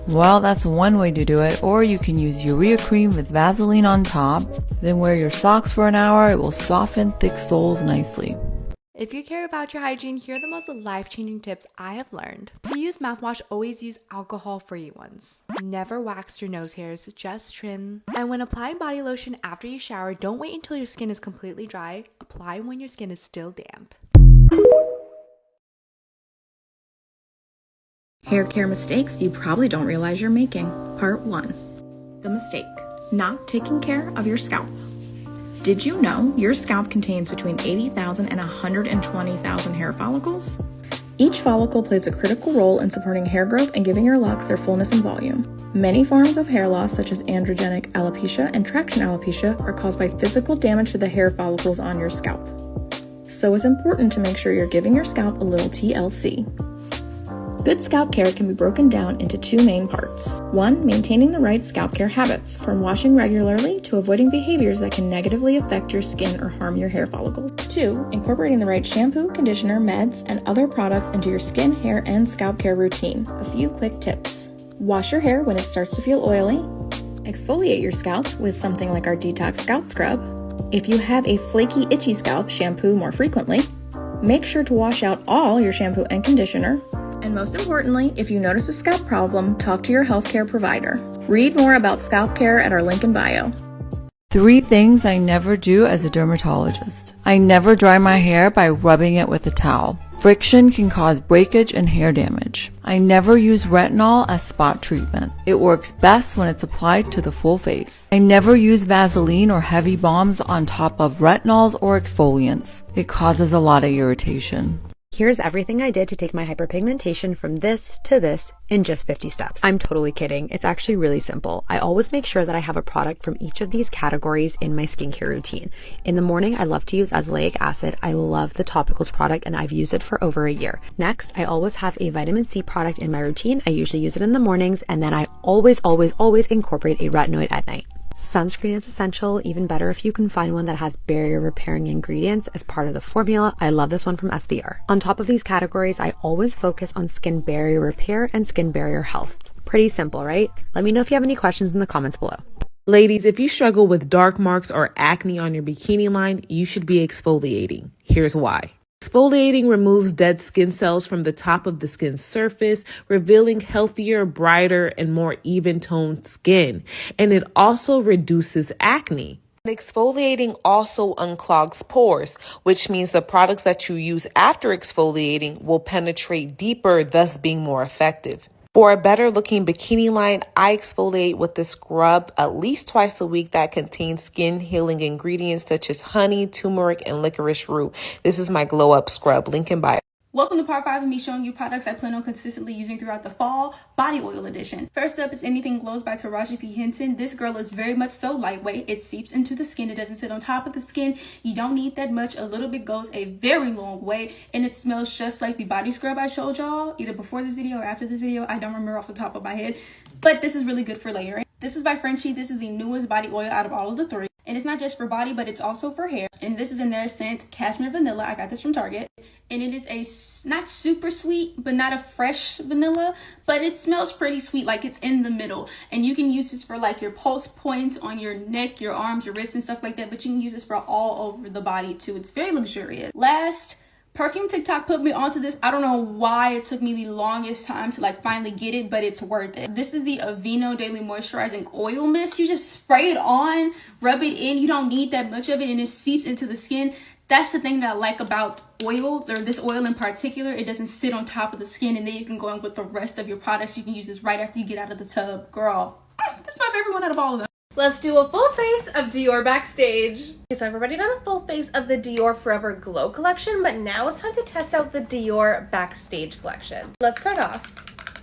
Well, that's one way to do it, or you can use urea cream with Vaseline on top, then wear your socks for an hour. It will soften thick soles nicely. If you care about your hygiene, here are the most life-changing tips I have learned. If you use mouthwash, always use alcohol-free ones. Never wax your nose hairs, just trim. And when applying body lotion after you shower, don't wait until your skin is completely dry. Apply when your skin is still damp. Hair care mistakes you probably don't realize you're making. Part 1. The mistake: not taking care of your scalp. Did you know your scalp contains between 80,000 and 120,000 hair follicles? Each follicle plays a critical role in supporting hair growth and giving your locks their fullness and volume. Many forms of hair loss, such as androgenic alopecia and traction alopecia, are caused by physical damage to the hair follicles on your scalp. So it's important to make sure you're giving your scalp a little TLC. Good scalp care can be broken down into 2 main parts. 1, maintaining the right scalp care habits, from washing regularly to avoiding behaviors that can negatively affect your skin or harm your hair follicles. 2, incorporating the right shampoo, conditioner, meds, and other products into your skin, hair, and scalp care routine. A few quick tips. Wash your hair when it starts to feel oily. Exfoliate your scalp with something like our Detox Scalp Scrub. If you have a flaky, itchy scalp, shampoo more frequently. Make sure to wash out all your shampoo and conditioner. And most importantly, if you notice a scalp problem, talk to your healthcare provider. Read more about scalp care at our link in bio. 3 things I never do as a dermatologist. I never dry my hair by rubbing it with a towel. Friction can cause breakage and hair damage. I never use retinol as spot treatment. It works best when it's applied to the full face. I never use Vaseline or heavy balms on top of retinols or exfoliants. It causes a lot of irritation. Here's everything I did to take my hyperpigmentation from this to this in just 50 steps. I'm totally kidding. It's actually really simple. I always make sure that I have a product from each of these categories in my skincare routine. In the morning, I love to use azelaic acid. I love the topicals product and I've used it for over a year. Next, I always have a vitamin C product in my routine. I usually use it in the mornings, and then I always incorporate a retinoid at night. Sunscreen is essential, even better if you can find one that has barrier repairing ingredients as part of the formula. I love this one from SBR. On top of these categories, I always focus on skin barrier repair and skin barrier health. Pretty simple, right? Let me know if you have any questions in the comments below. Ladies, if you struggle with dark marks or acne on your bikini line, you should be exfoliating. Here's why. Exfoliating removes dead skin cells from the top of the skin's surface, revealing healthier, brighter, and more even-toned skin. And it also reduces acne. Exfoliating also unclogs pores, which means the products that you use after exfoliating will penetrate deeper, thus being more effective. For a better looking bikini line, I exfoliate with a scrub at least twice a week that contains skin healing ingredients such as honey, turmeric, and licorice root. This is my glow up scrub, link in bio. Welcome to part 5 of me showing you products I plan on consistently using throughout the fall, body oil edition. First up is Anything Glows by Taraji P. Henson. This girl is very much so lightweight. It seeps into the skin. It doesn't sit on top of the skin. You don't need that much. A little bit goes a very long way, and it smells just like the body scrub I showed y'all either before this video or after this video. I don't remember off the top of my head, but this is really good for layering. This is by Frenchie. This is the newest body oil out of all of the 3. And it's not just for body, but it's also for hair. And this is in their scent Cashmere Vanilla. I got this from Target. And it is a not super sweet, but not a fresh vanilla, but it smells pretty sweet, like it's in the middle. And you can use this for like your pulse points on your neck, your arms, your wrists and stuff like that. But you can use this for all over the body too. It's very luxurious. Last, Perfume TikTok put me onto this. I don't know why it took me the longest time to like finally get it, but it's worth it. This is the Aveeno Daily Moisturizing Oil Mist. You just spray it on, rub it in. You don't need that much of it, and it seeps into the skin. That's the thing that I like about oil, or this oil in particular. It doesn't sit on top of the skin, and then you can go in with the rest of your products. You can use this right after you get out of the tub. Girl, this is my favorite one out of all of them. Let's do a full face of Dior Backstage. Okay, so I've already done a full face of the Dior Forever Glow collection, but now it's time to test out the Dior Backstage collection. Let's start off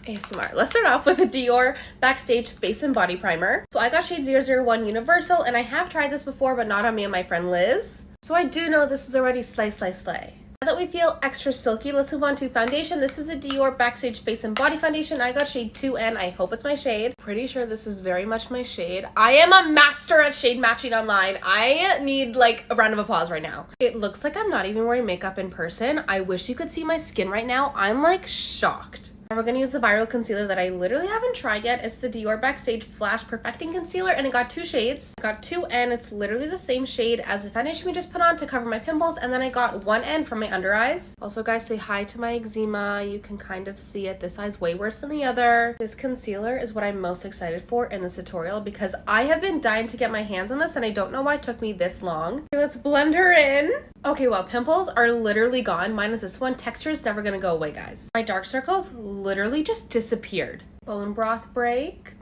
ASMR. Let's start off with the Dior Backstage Face and Body Primer. So I got shade 001 Universal, and I have tried this before, but not on me and my friend Liz. So I do know this is already slay, slay, slay. Now that we feel extra silky, let's move on to foundation. This is the Dior Backstage Face and Body Foundation. I got shade 2N. I hope it's my shade. Pretty sure this is very much my shade. I am a master at shade matching online. I need like a round of applause right now. It looks like I'm not even wearing makeup in person. I wish you could see my skin right now. I'm like shocked. And we're going to use the viral concealer that I literally haven't tried yet. It's the Dior Backstage Flash Perfecting Concealer, and it got 2 shades. I got 2 N. It's literally the same shade as the foundation we just put on to cover my pimples, and then I got 1 N for my under eyes. Also, guys, say hi to my eczema. You can kind of see it. This eye's way worse than the other. This concealer is what I'm most excited for in this tutorial because I have been dying to get my hands on this, and I don't know why it took me this long. Okay, let's blend her in. Okay, well, pimples are literally gone. Minus this one. Texture is never gonna go away, guys. My dark circles literally just disappeared. Bone broth break.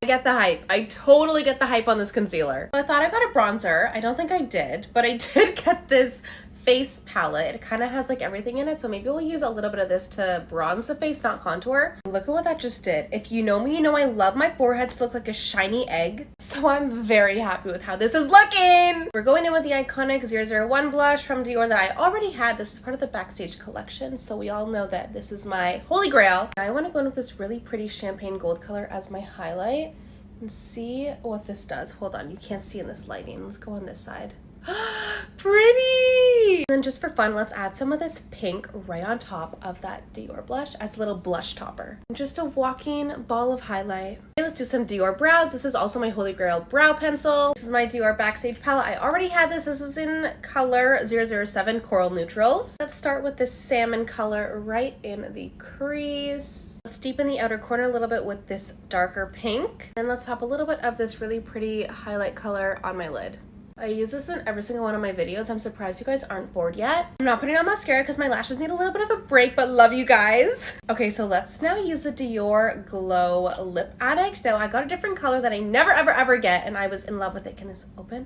I get the hype. I totally get the hype on this concealer. I thought I got a bronzer. I don't think I did, but I did get this face palette. It kind of has like everything in it, so maybe we'll use a little bit of this to bronze the face, not contour. Look at what that just did. If you know me, you know I love my forehead to look like a shiny egg, so I'm very happy with how this is looking. We're going in with the iconic 001 blush from Dior that I already had. This is part of the Backstage collection, so we all know that this is my holy grail. I want to go in with this really pretty champagne gold color as my highlight and see what this does. Hold on, you can't see in this lighting. Let's go on this side. Pretty! And then just for fun, let's add some of this pink right on top of that Dior blush as a little blush topper. Just a walking ball of highlight. Okay, let's do some Dior brows. This is also my holy grail brow pencil. This is my Dior Backstage palette. I already had this. This is in color 007 Coral Neutrals. Let's start with this salmon color right in the crease. Let's deepen the outer corner a little bit with this darker pink. And let's pop a little bit of this really pretty highlight color on my lid. I use this in every single one of my videos. I'm surprised you guys aren't bored yet. I'm not putting on mascara because my lashes need a little bit of a break, but love you guys. Okay, so let's now use the Dior Glow Lip Addict. Now, I got a different color that I never, ever get, and I was in love with it. Can this open?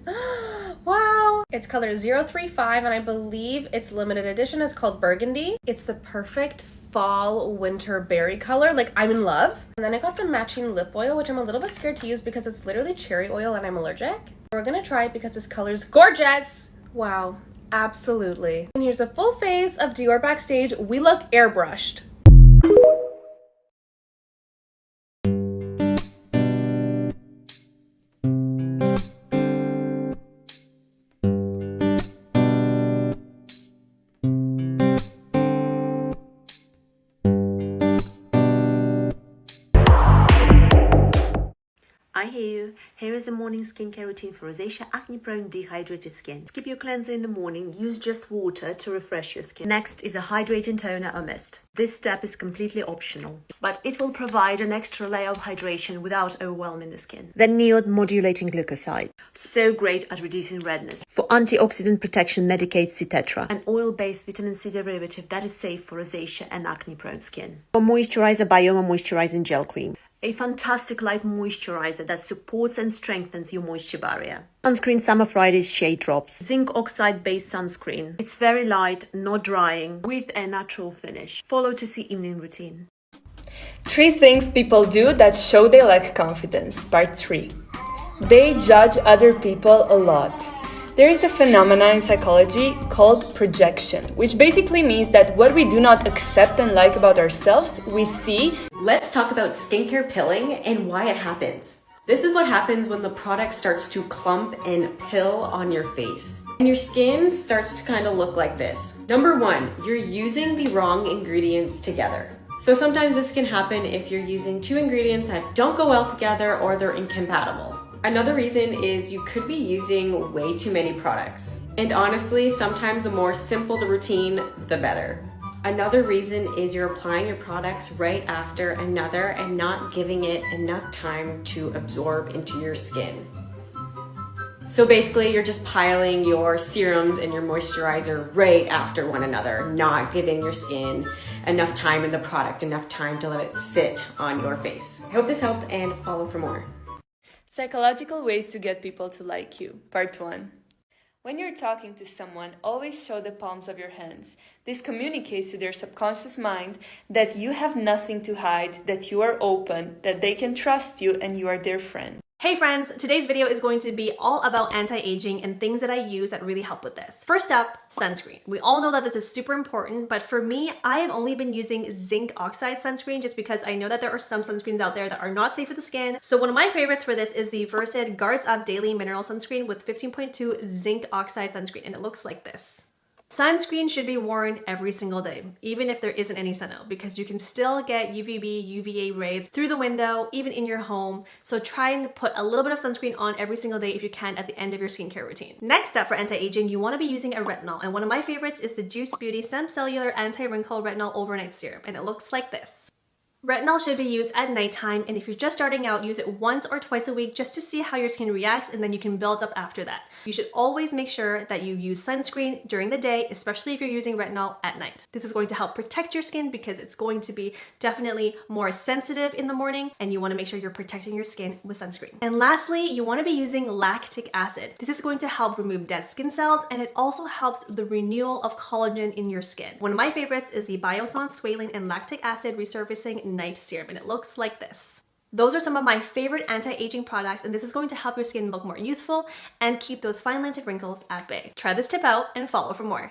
Wow. It's color 035, and I believe its limited edition is called Burgundy. It's the perfect fall winter berry color. Like, I'm in love. And then I got the matching lip oil, which I'm a little bit scared to use because it's literally cherry oil and I'm allergic. We're gonna try it because this color's gorgeous. Wow, absolutely. And here's a full face of Dior Backstage. We look airbrushed. I hear you. Here is a morning skincare routine for rosacea, acne-prone, dehydrated skin. Skip your cleanser in the morning. Use just water to refresh your skin. Next is a hydrating toner or mist. This step is completely optional, but it will provide an extra layer of hydration without overwhelming the skin. Then Neod modulating glucoside. So great at reducing redness. For antioxidant protection, Medicaid Citetra, an oil-based vitamin C derivative that is safe for rosacea and acne-prone skin. For moisturizer, Bioma Moisturizing Gel Cream. A fantastic light moisturizer that supports and strengthens your moisture barrier. Sunscreen Summer Fridays Shade Drops. Zinc oxide based sunscreen. It's very light, not drying, with a natural finish. Follow to see evening routine. 3 things people do that show they lack confidence. Part 3. They judge other people a lot. There is a phenomenon in psychology called projection, which basically means that what we do not accept and like about ourselves, we see. Let's talk about skincare pilling and why it happens. This is what happens when the product starts to clump and pill on your face. And your skin starts to kind of look like this. Number 1, you're using the wrong ingredients together. So sometimes this can happen if you're using 2 ingredients that don't go well together or they're incompatible. Another reason is you could be using way too many products. And honestly, sometimes the more simple the routine, the better. Another reason is you're applying your products right after another and not giving it enough time to absorb into your skin. So basically, you're just piling your serums and your moisturizer right after one another, not giving your skin enough time in the product, enough time to let it sit on your face. I hope this helped and follow for more. Psychological ways to get people to like you. Part 1. When you're talking to someone, always show the palms of your hands. This communicates to their subconscious mind that you have nothing to hide, that you are open, that they can trust you, and you are their friend. Hey friends, today's video is going to be all about anti-aging and things that I use that really help with this. First up, sunscreen. We all know that this is super important, but for me, I have only been using zinc oxide sunscreen just because I know that there are some sunscreens out there that are not safe for the skin. So one of my favorites for this is the Versed Guards Up Daily Mineral Sunscreen with 15.2 zinc oxide sunscreen, and it looks like this. Sunscreen should be worn every single day, even if there isn't any sun out, because you can still get UVB, UVA rays through the window, even in your home. So try and put a little bit of sunscreen on every single day if you can at the end of your skincare routine. Next up for anti-aging, you want to be using a retinol. And one of my favorites is the Juice Beauty Stem Cellular Anti-Wrinkle Retinol Overnight Serum. And it looks like this. Retinol should be used at nighttime, and if you're just starting out, use it once or twice a week just to see how your skin reacts, and then you can build up after that. You should always make sure that you use sunscreen during the day, especially if you're using retinol at night. This is going to help protect your skin because it's going to be definitely more sensitive in the morning, and you want to make sure you're protecting your skin with sunscreen. And lastly, you want to be using lactic acid. This is going to help remove dead skin cells, and it also helps the renewal of collagen in your skin. One of my favorites is the Biossance Squalane and Lactic Acid Resurfacing Night Serum, and it looks like this. Those are some of my favorite anti-aging products, and this is going to help your skin look more youthful and keep those fine lines of wrinkles at bay. Try this tip out and follow for more.